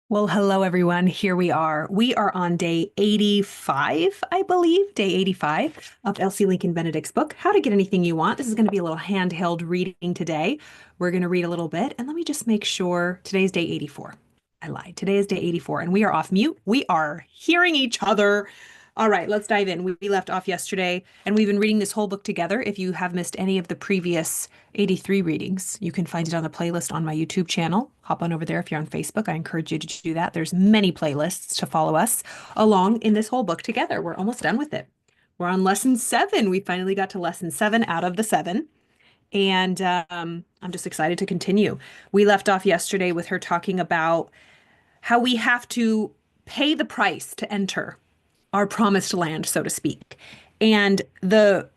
Well, hello everyone. Here we are. We are on day 85, I believe, day 85 of Elsie Lincoln Benedict's book, How to Get Anything You Want. This is going to be a little handheld reading today. We're going to read a little bit, and let me just make sure today's day 84. I lied. Today is day 84, and we are off mute. We are hearing each other. All right, let's dive in. We left off yesterday, and we've been reading this whole book together. If you have missed any of the previous 83 readings, you can find it on the playlist on my YouTube channel. Hop on over there if you're on Facebook. I encourage you to do that. There's many playlists to follow us along in this whole book together. We're almost done with it. We're on lesson 7. We finally got to lesson 7 out of the 7. And I'm just excited to continue. We left off yesterday with her talking about how we have to pay the price to enter our promised land, so to speak. And the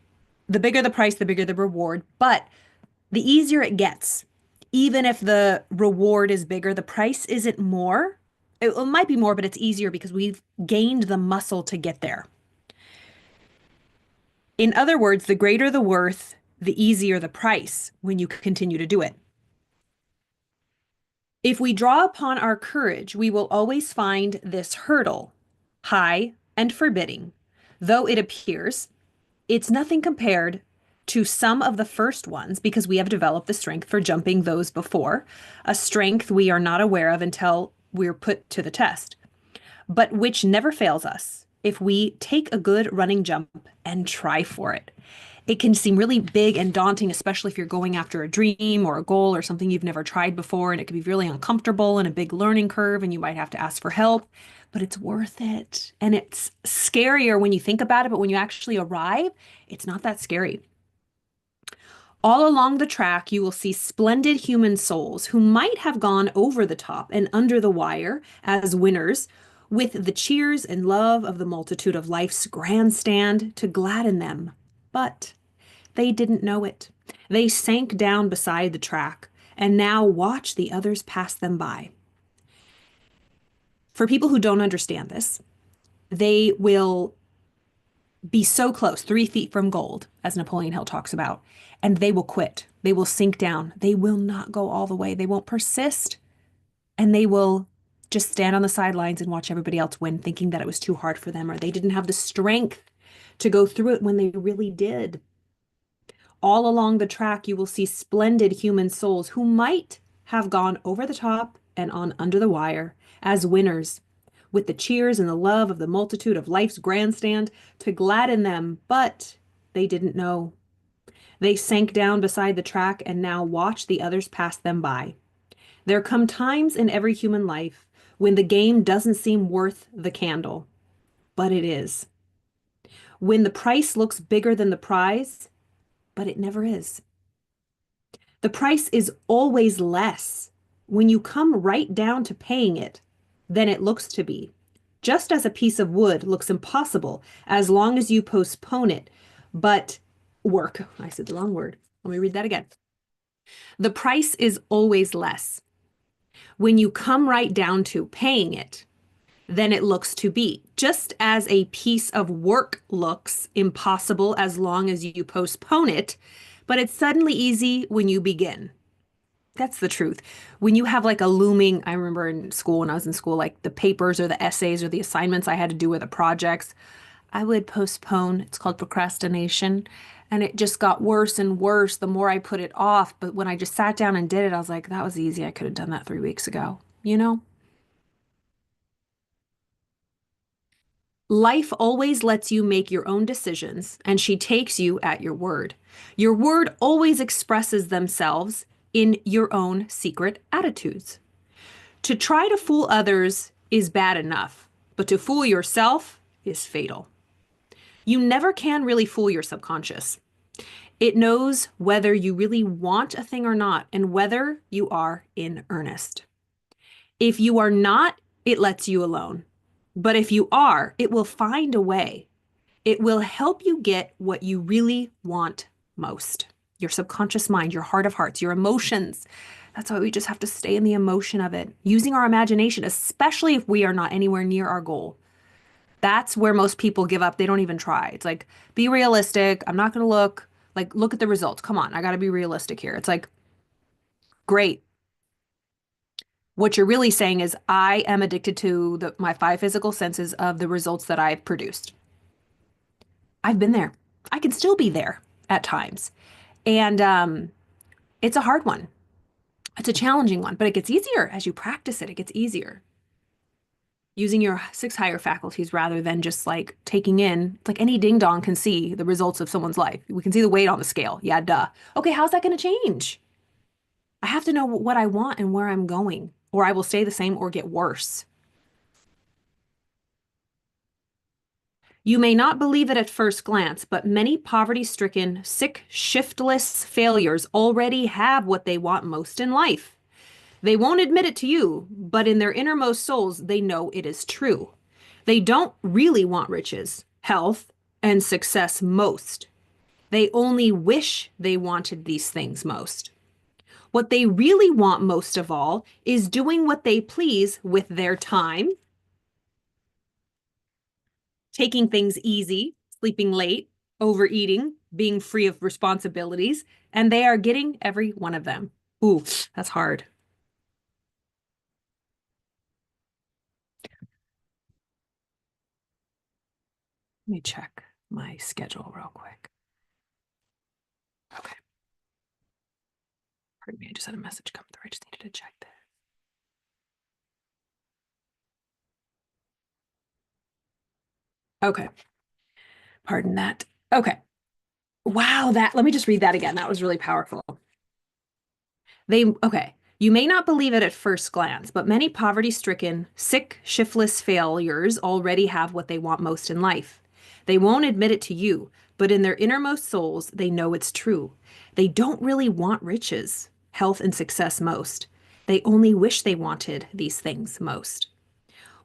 bigger the price, the bigger the reward, but the easier it gets. Even if the reward is bigger, the price isn't more. It might be more, but it's easier because we've gained the muscle to get there. In other words, the greater the worth, the easier the price when you continue to do it. If we draw upon our courage, we will always find this hurdle, high and forbidding. Though it appears, it's nothing compared to some of the first ones because we have developed the strength for jumping those before, a strength we are not aware of until we're put to the test, but which never fails us if we take a good running jump and try for it. It can seem really big and daunting, especially if you're going after a dream or a goal or something you've never tried before, and it can be really uncomfortable and a big learning curve, and you might have to ask for help, but it's worth it. And it's scarier when you think about it, but when you actually arrive, it's not that scary. All along the track, you will see splendid human souls who might have gone over the top and under the wire as winners, with the cheers and love of the multitude of life's grandstand to gladden them. But they didn't know it. They sank down beside the track and now watch the others pass them by. For people who don't understand this, they will be so close, 3 feet from gold, as Napoleon Hill talks about, and they will quit. They will sink down. They will not go all the way. They won't persist. And they will just stand on the sidelines and watch everybody else win, thinking that it was too hard for them or they didn't have the strength to go through it when they really did. All along the track, you will see splendid human souls who might have gone over the top and on under the wire as winners, with the cheers and the love of the multitude of life's grandstand to gladden them, but they didn't know. They sank down beside the track and now watch the others pass them by. There come times in every human life when the game doesn't seem worth the candle, but it is. When the price looks bigger than the prize, but it never is. The price is always less when you come right down to paying it than it looks to be. Just as a piece of wood looks impossible as long as you postpone it, but work. I said the wrong word. Let me read that again. The price is always less when you come right down to paying it than it looks to be. Just as a piece of work looks impossible as long as you postpone it, but it's suddenly easy when you begin. That's the truth. When you have like a looming, I remember in school, when I was in school, like the papers or the essays or the assignments I had to do or the projects, I would postpone. It's called procrastination. And it just got worse and worse the more I put it off. But when I just sat down and did it, I was like, that was easy. I could have done that 3 weeks ago, you know? Life always lets you make your own decisions, and she takes you at your word. Your word always expresses themselves in your own secret attitudes. To try to fool others is bad enough, but to fool yourself is fatal. You never can really fool your subconscious. It knows whether you really want a thing or not, and whether you are in earnest. If you are not, it lets you alone. But if you are, it will find a way. It will help you get what you really want most. Your subconscious mind, your heart of hearts, your emotions. That's why we just have to stay in the emotion of it. Using our imagination, especially if we are not anywhere near our goal. That's where most people give up. They don't even try. It's like, be realistic. I'm not going to look at the results. Come on, I got to be realistic here. It's like, great. What you're really saying is, I am addicted to my five physical senses of the results that I've produced. I've been there. I can still be there at times. And it's a hard one. It's a challenging one, but it gets easier as you practice it. It gets easier. Using your six higher faculties rather than just like taking in, it's like any ding dong can see the results of someone's life. We can see the weight on the scale. Yeah, duh. Okay, how's that going to change? I have to know what I want and where I'm going, or I will stay the same or get worse. You may not believe it at first glance, but many poverty-stricken, sick, shiftless failures already have what they want most in life. They won't admit it to you, but in their innermost souls, they know it is true. They don't really want riches, health, and success most. They only wish they wanted these things most. What they really want most of all is doing what they please with their time, taking things easy, sleeping late, overeating, being free of responsibilities, and they are getting every one of them. Ooh, that's hard. Let me check my schedule real quick. Okay. Pardon me, I just had a message come through. I just needed to check that. Okay. Pardon that. Okay. Wow, let let me just read that again. That was really powerful. Okay. You may not believe it at first glance, but many poverty-stricken, sick, shiftless failures already have what they want most in life. They won't admit it to you, but in their innermost souls, they know it's true. They don't really want riches, health, and success most. They only wish they wanted these things most.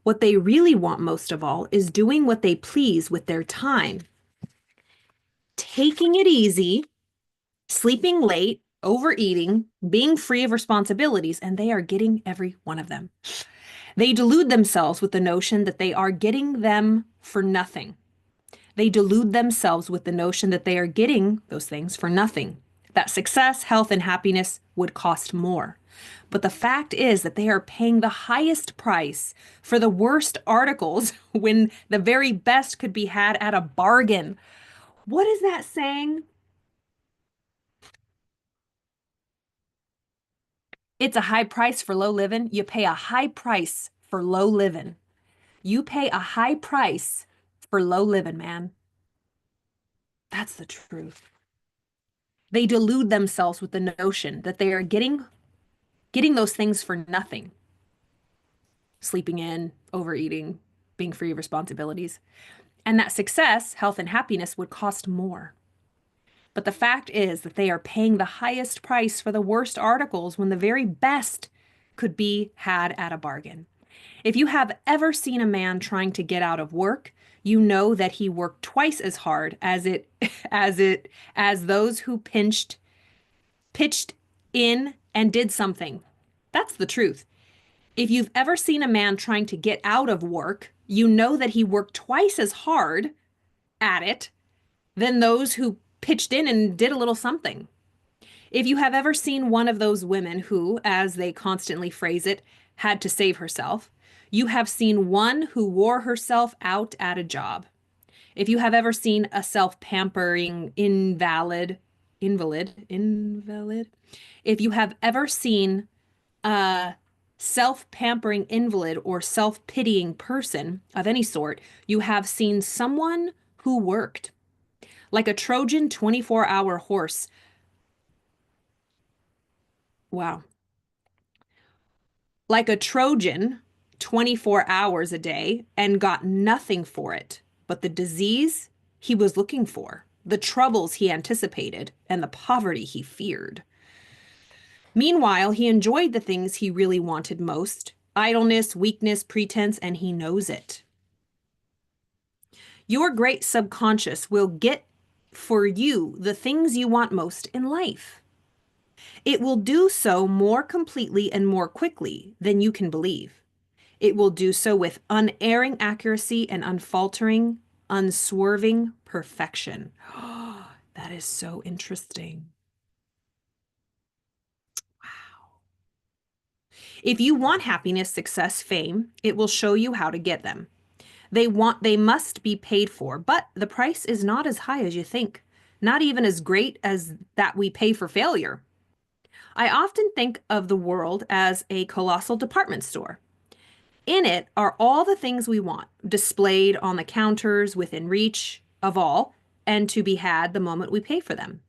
What they really want most of all is doing what they please with their time, taking it easy, sleeping late, overeating, being free of responsibilities, and they are getting every one of them. They delude themselves with the notion that they are getting them for nothing. They delude themselves with the notion that they are getting those things for nothing, that success, health, and happiness would cost more. But the fact is that they are paying the highest price for the worst articles when the very best could be had at a bargain. What is that saying? It's a high price for low living. You pay a high price for low living. You pay a high price for low living, man. That's the truth. They delude themselves with the notion that they are getting those things for nothing. Sleeping in, overeating, being free of responsibilities. And that success, health, and happiness would cost more. But the fact is that they are paying the highest price for the worst articles when the very best could be had at a bargain. If you have ever seen a man trying to get out of work, you know that he worked twice as hard as those who pitched in and did something. That's the truth. If you've ever seen a man trying to get out of work, you know that he worked twice as hard at it than those who pitched in and did a little something. If you have ever seen one of those women who, as they constantly phrase it, had to save herself, you have seen one who wore herself out at a job. If you have ever seen a self-pampering invalid, if you have ever seen a self-pampering invalid or self-pitying person of any sort, you have seen someone who worked like a Trojan 24-hour horse. Wow. Like a Trojan 24 hours a day and got nothing for it but the disease he was looking for, the troubles he anticipated, and the poverty he feared. Meanwhile, he enjoyed the things he really wanted most: idleness, weakness, pretense, and he knows it. Your great subconscious will get for you the things you want most in life. It will do so more completely and more quickly than you can believe. It will do so with unerring accuracy and unfaltering, unswerving perfection. That is so interesting. If you want happiness, success, fame, it will show you how to get them. They must be paid for, but the price is not as high as you think, not even as great as that we pay for failure. I often think of the world as a colossal department store. In it are all the things we want, displayed on the counters within reach of all, and to be had the moment we pay for them.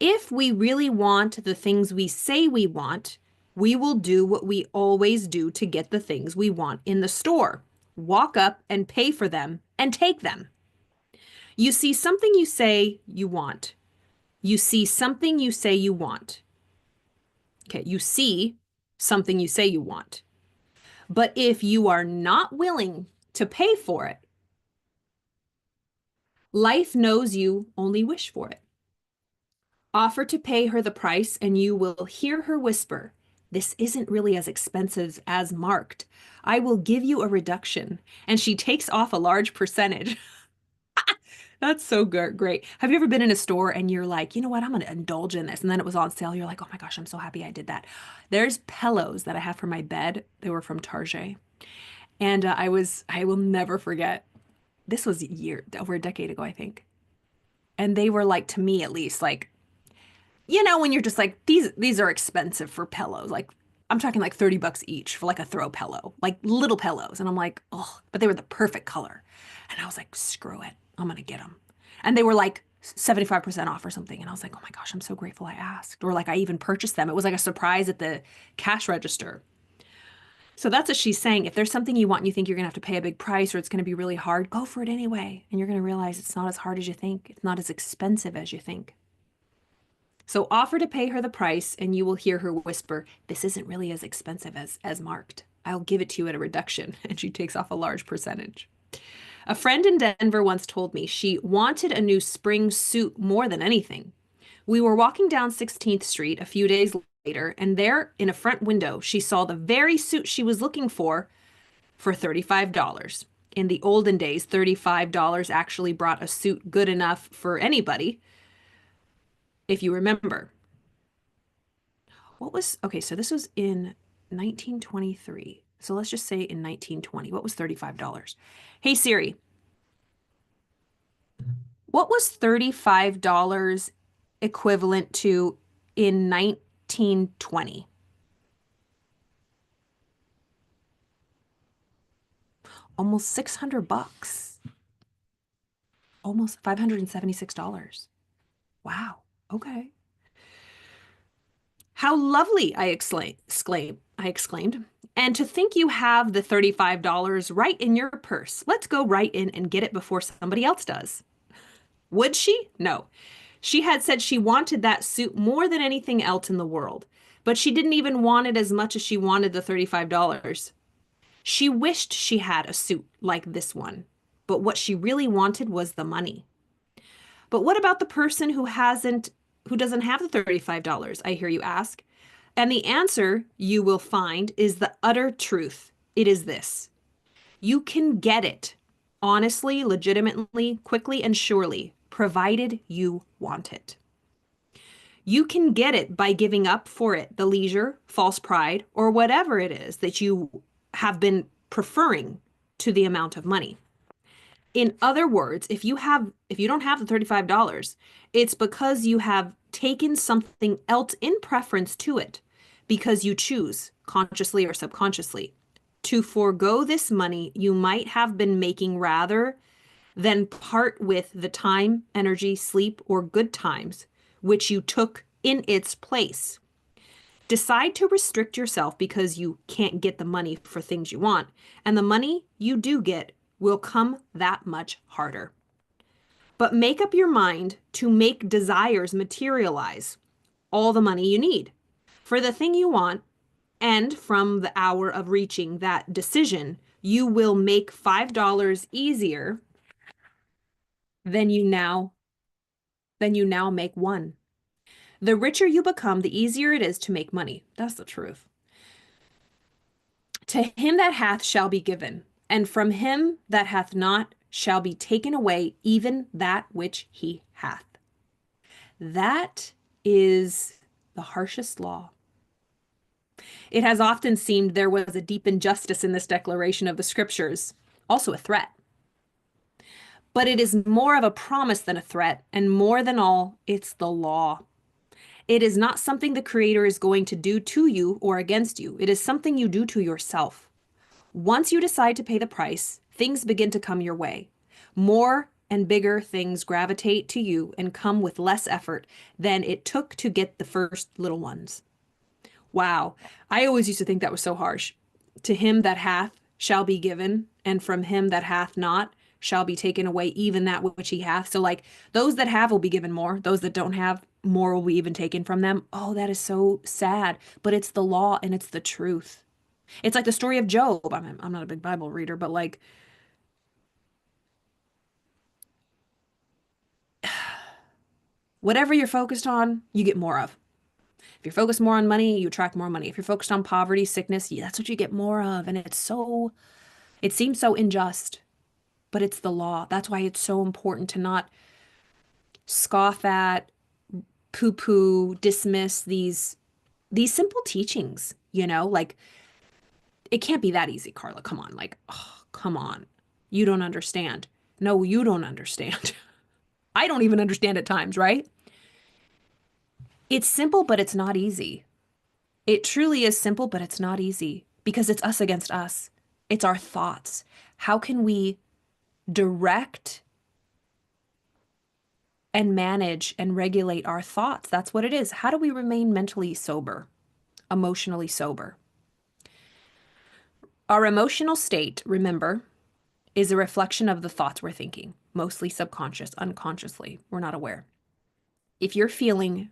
If we really want the things we say we want, we will do what we always do to get the things we want in the store. Walk up and pay for them and take them. You see something you say you want. You see something you say you want. Okay, you see something you say you want. But if you are not willing to pay for it, life knows you only wish for it. Offer to pay her the price, and you will hear her whisper, "This isn't really as expensive as marked. I will give you a reduction." And she takes off a large percentage. That's so good. Great. Have you ever been in a store and you're like, you know what, I'm going to indulge in this. And then it was on sale. You're like, oh my gosh, I'm so happy I did that. There's pillows that I have for my bed. They were from Target. And I will never forget. This was over a decade ago, I think. And they were like, to me at least, like, you know, when you're just like, these are expensive for pillows. Like, I'm talking like 30 bucks each for like a throw pillow, like little pillows. And I'm like, oh, but they were the perfect color. And I was like, screw it. I'm going to get them. And they were like 75% off or something. And I was like, oh my gosh, I'm so grateful I asked. Or like I even purchased them. It was like a surprise at the cash register. So that's what she's saying. If there's something you want and you think you're going to have to pay a big price or it's going to be really hard, go for it anyway. And you're going to realize it's not as hard as you think. It's not as expensive as you think. So offer to pay her the price, and you will hear her whisper, "This isn't really as expensive as marked. I'll give it to you at a reduction." And she takes off a large percentage. A friend in Denver once told me she wanted a new spring suit more than anything. We were walking down 16th Street a few days later, and there in a front window, she saw the very suit she was looking for $35. In the olden days, $35 actually brought a suit good enough for anybody, if you remember. Okay, so this was in 1923. So let's just say in 1920. What was $35? Hey Siri, what was $35 equivalent to in 1920? Almost 600 bucks. Almost $576. Wow. Okay. How lovely, I exclaimed. And to think you have the $35 right in your purse. Let's go right in and get it before somebody else does. Would she? No. She had said she wanted that suit more than anything else in the world, but she didn't even want it as much as she wanted the $35. She wished she had a suit like this one, but what she really wanted was the money. But what about the person who doesn't have the $35, I hear you ask? And the answer you will find is the utter truth. It is this. You can get it honestly, legitimately, quickly, and surely, provided you want it. You can get it by giving up for it the leisure, false pride, or whatever it is that you have been preferring to the amount of money. In other words, if you don't have the $35, it's because you have taken something else in preference to it, because you choose, consciously or subconsciously, to forego this money you might have been making rather than part with the time, energy, sleep, or good times which you took in its place. Decide to restrict yourself because you can't get the money for things you want, and the money you do get will come that much harder. But make up your mind to make desires materialize all the money you need for the thing you want, and from the hour of reaching that decision, you will make $5 easier than you now make one. The richer you become, the easier it is to make money. That's the truth. To him that hath shall be given, and from him that hath not shall be taken away even that which he hath. That is the harshest law. It has often seemed there was a deep injustice in this declaration of the scriptures, also a threat. But it is more of a promise than a threat, and more than all, it's the law. It is not something the Creator is going to do to you or against you. It is something you do to yourself. Once you decide to pay the price, things begin to come your way. More and bigger things gravitate to you and come with less effort than it took to get the first little ones. Wow. I always used to think that was so harsh. To him that hath shall be given, and from him that hath not shall be taken away even that which he hath. So, like, those that have will be given more, those that don't have, more will be even taken from them. Oh, that is so sad. But it's the law and it's the truth. It's like the story of Job. I'm not a big Bible reader, but like, whatever you're focused on, you get more of. If you're focused more on money, you attract more money. If you're focused on poverty, sickness, yeah, that's what you get more of. And it seems so unjust, but it's the law. That's why it's so important to not scoff at, poo-poo, dismiss these simple teachings, like it can't be that easy, Carla. Come on. Like, oh, come on. You don't understand. No, you don't understand. I don't even understand at times, right? It's simple, but it's not easy. It truly is simple, but it's not easy because it's us against us. It's our thoughts. How can we direct and manage and regulate our thoughts? That's what it is. How do we remain mentally sober, emotionally sober? Our emotional state, remember, is a reflection of the thoughts we're thinking, mostly subconscious, unconsciously. We're not aware. If you're feeling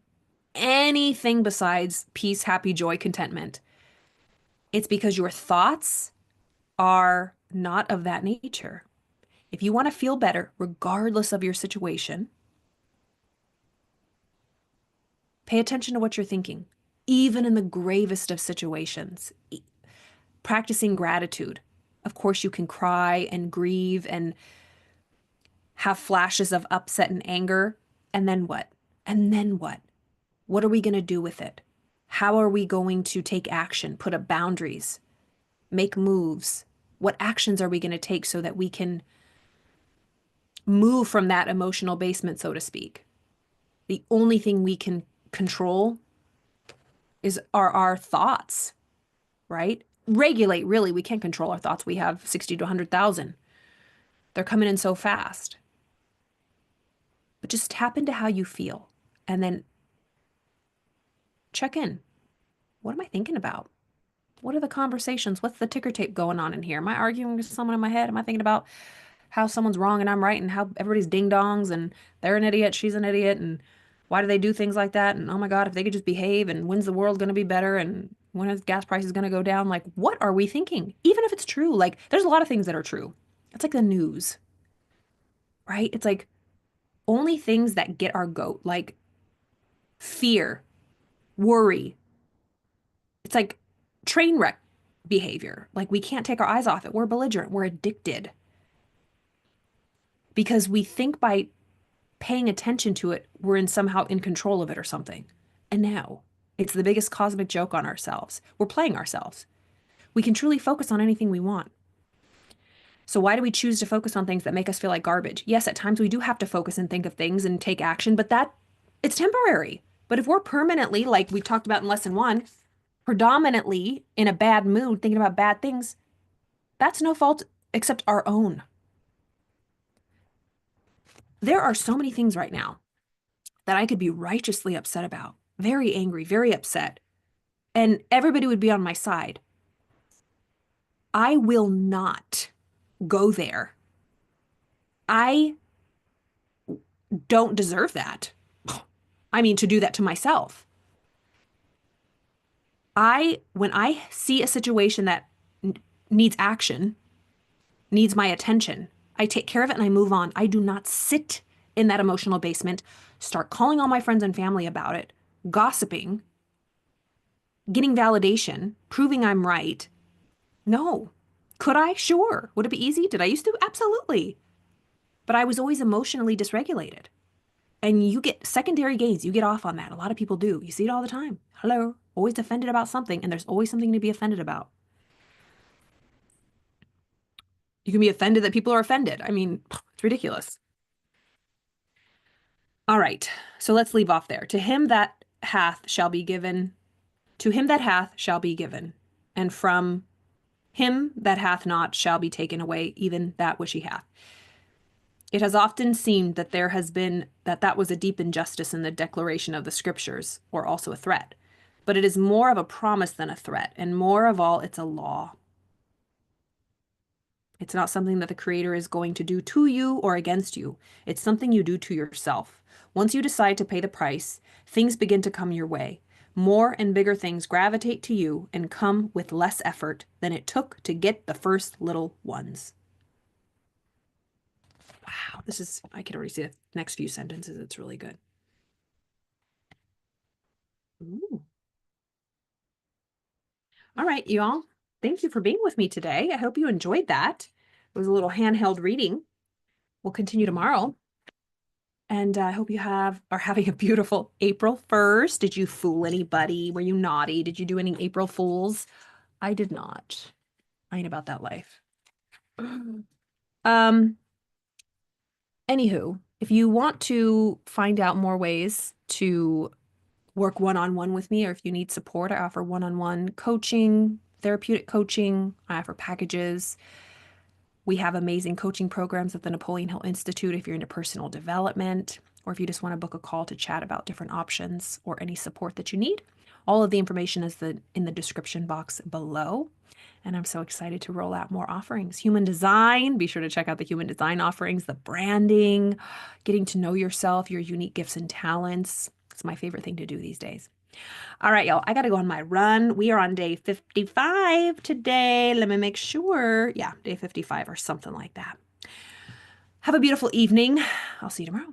anything besides peace, happy, joy, contentment, it's because your thoughts are not of that nature. If you want to feel better, regardless of your situation, pay attention to what you're thinking, even in the gravest of situations. Practicing gratitude. Of course, you can cry and grieve and have flashes of upset and anger. And then what? And then what? What are we going to do with it? How are we going to take action, put up boundaries, make moves? What actions are we going to take so that we can move from that emotional basement, so to speak? The only thing we can control are our thoughts, right? Regulate, really, we can't control our thoughts. We have 60 to 100,000. They're coming in so fast. But just tap into how you feel and then check in. What am I thinking about? What are the conversations? What's the ticker tape going on in here? Am I arguing with someone in my head? Am I thinking about how someone's wrong and I'm right and how everybody's ding dongs and they're an idiot, she's an idiot, and why do they do things like that? And oh my God, if they could just behave, and when's the world going to be better, and when is gas prices going to go down? Like, what are we thinking? Even if it's true, like there's a lot of things that are true. It's like the news, right? It's like only things that get our goat, like fear, worry. It's like train wreck behavior. Like we can't take our eyes off it. We're belligerent. We're addicted because we think by paying attention to it, we're somehow in control of it or something. And no, it's the biggest cosmic joke on ourselves. We're playing ourselves. We can truly focus on anything we want. So why do we choose to focus on things that make us feel like garbage? Yes, at times we do have to focus and think of things and take action, but it's temporary. But if we're permanently, like we talked about in lesson 1, predominantly in a bad mood, thinking about bad things, that's no fault except our own. There are so many things right now that I could be righteously upset about, very angry, very upset, and everybody would be on my side. I will not go there. I don't deserve that. I mean, to do that to myself. When I see a situation that needs action, needs my attention, I take care of it and I move on. I do not sit in that emotional basement, start calling all my friends and family about it, gossiping, getting validation, proving I'm right. No. Could I? Sure. Would it be easy? Did I used to? Absolutely. But I was always emotionally dysregulated. And you get secondary gains. You get off on that. A lot of people do. You see it all the time. Hello. always offended about something, and there's always something to be offended about. You can be offended that people are offended. I mean, it's ridiculous. All right. So let's leave off there. To him that hath shall be given, to him that hath shall be given, and from him that hath not shall be taken away even that which he hath. It has often seemed that there has been that was a deep injustice in the declaration of the scriptures, or also a threat. But it is more of a promise than a threat, and more of all, it's a law. It's not something that the Creator is going to do to you or against you. It's something you do to yourself. Once you decide to pay the price, things begin to come your way. More and bigger things gravitate to you and come with less effort than it took to get the first little ones. Wow, I can already see the next few sentences. It's really good. Ooh. All right, y'all. Thank you for being with me today. I hope you enjoyed that. It was a little handheld reading. We'll continue tomorrow. And I hope you are having a beautiful April 1st. Did you fool anybody? Were you naughty? Did you do any April Fools? I did not. I ain't about that life. Um, Anywho, if you want to find out more ways to work one-on-one with me, or if you need support, I offer one-on-one coaching, therapeutic coaching. I offer packages. We have amazing coaching programs at the Napoleon Hill Institute if you're into personal development, or if you just want to book a call to chat about different options or any support that you need. All of the information is in the description box below. And I'm so excited to roll out more offerings. Human design, be sure to check out the human design offerings, the branding, getting to know yourself, your unique gifts and talents. It's my favorite thing to do these days. All right, y'all, I got to go on my run. We are on day 55 today. Let me make sure. Yeah, day 55 or something like that. Have a beautiful evening. I'll see you tomorrow.